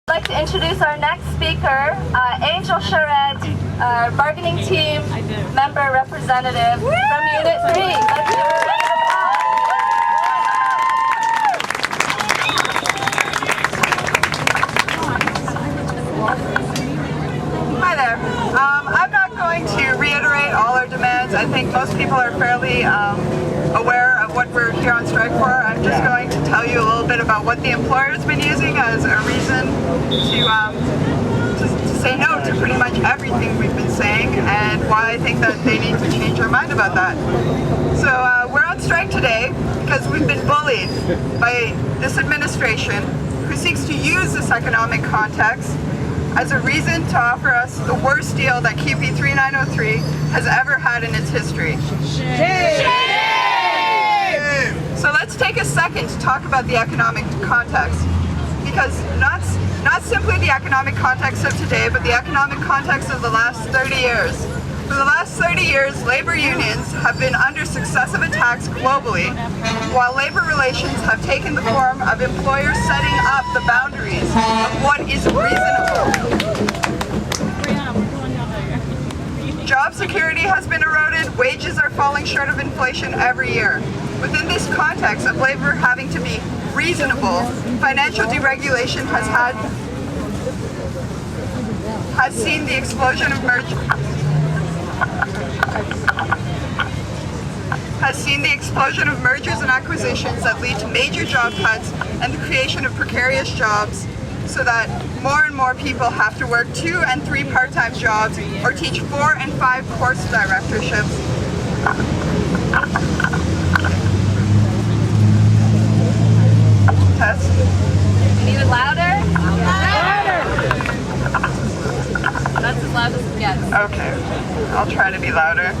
I'd like to introduce our next speaker, Angel Charette, bargaining team member representative from Unit 3. Let's give her a round of applause. Hi there. I'm not going to reiterate all our demands. I think most people are fairly aware of what we're here on strike for. I'm just going to tell you a little bit about what the employer's been using as a reason to say no to pretty much everything we've been saying, and why I think that they need to change their mind about that. So we're on strike today because we've been bullied by this administration who seeks to use this economic context as a reason to offer us the worst deal that QP 3903 has ever had in its history. So let's take a second to talk about the economic context, because not simply the economic context of today, but the economic context of the last 30 years. For the last 30 years, labor unions have been under successive attacks globally, while labor relations have taken the form of employers setting up the boundaries of what is reasonable. Job security has been eroded, wages are falling short of inflation every year. Within this context of labor having to be reasonable, financial deregulation has seen the explosion of mergers and acquisitions that lead to major job cuts and the creation of precarious jobs, so that more and more people have to work 2 and 3 part-time jobs or teach 4 and 5 course directorships. Test. Even louder? Louder! That's as loud as it gets. Okay, I'll try to be louder.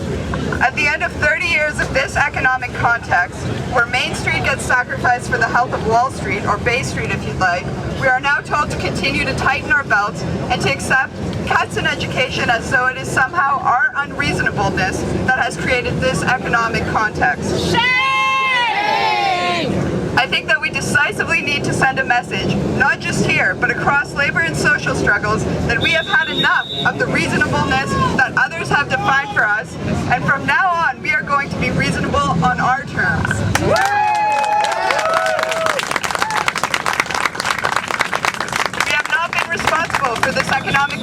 At the end of 30 years of this economic context, where Main Street gets sacrificed for the health of Wall Street, or Bay Street if you'd like, we are now told to continue to tighten our belts and to accept cuts in education as though it is somehow our unreasonableness that has created this economic context. I think that we decisively need to send a message, not just here, but across labor and social struggles, that we have had enough of the reasonableness that others have defined for us, and from now on, we are going to be reasonable on our terms. We have not been responsible for this economic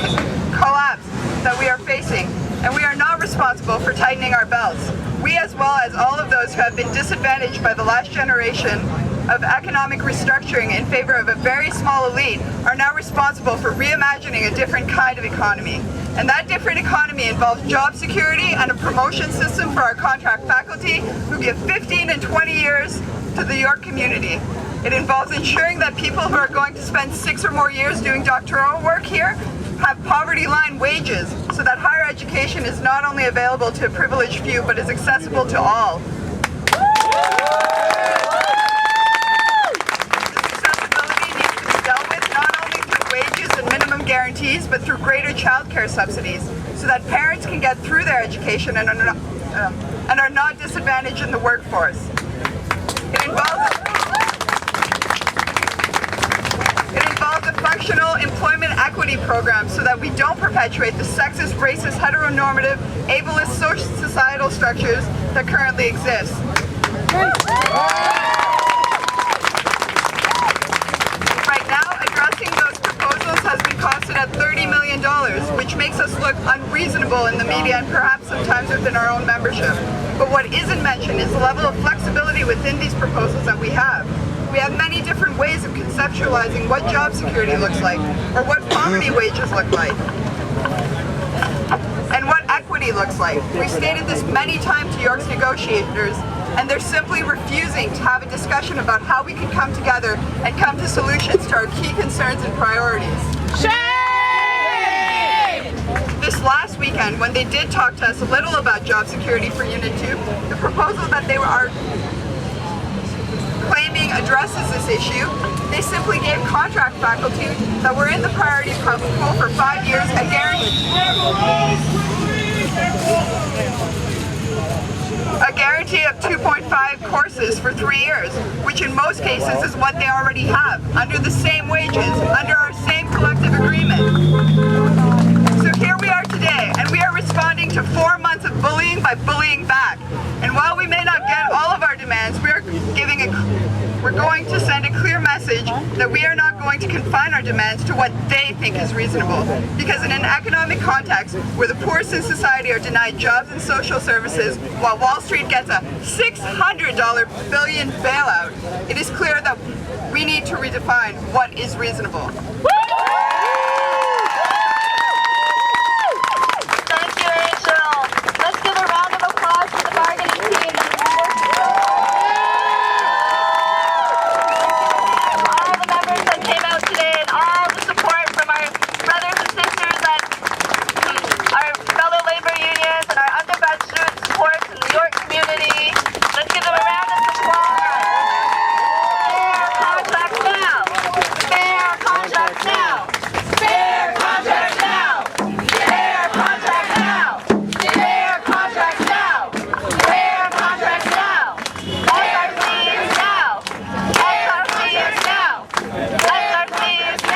collapse that we are facing, and we are not responsible for tightening our belts. We, as well as all of those who have been disadvantaged by the last generation of economic restructuring in favor of a very small elite, are now responsible for reimagining a different kind of economy. And that different economy involves job security and a promotion system for our contract faculty who give 15 and 20 years to the York community. It involves ensuring that people who are going to spend 6 or more years doing doctoral work here have poverty line wages, so that higher education is not only available to a privileged few, but is accessible to all. This accessibility needs to be dealt with not only through wages and minimum guarantees, but through greater childcare subsidies, so that parents can get through their education and are not disadvantaged in the workforce. It involves a functional employment equity program so that we don't perpetuate the sexist, racist, heteronormative, ableist societal structures that currently exist. Right now, addressing those proposals has been costed at $30 million, which makes us look unreasonable in the media and perhaps sometimes within our own membership. But what isn't mentioned is the level of flexibility within these proposals that we have. We have many different ways of conceptualizing what job security looks like, or what poverty wages look like, and what equity looks like. We've stated this many times to York's negotiators, and they're simply refusing to have a discussion about how we can come together and come to solutions to our key concerns and priorities. Shame! This last weekend, when they did talk to us a little about job security for Unit 2, the proposal that they are claiming addresses this issue, they simply gave contract faculty that were in the priority pool for 5 years a guarantee of 2.5 courses for 3 years, which in most cases is what they already have, under the same wages, under our same agreement. So here we are today, and we are responding to 4 months of bullying by bullying back. And while we may not get all of our demands, we're going to send a clear message that we are not going to confine our demands to what they think is reasonable. Because in an economic context where the poorest in society are denied jobs and social services while Wall Street gets a $600 billion bailout, it is clear that we need to redefine what is reasonable.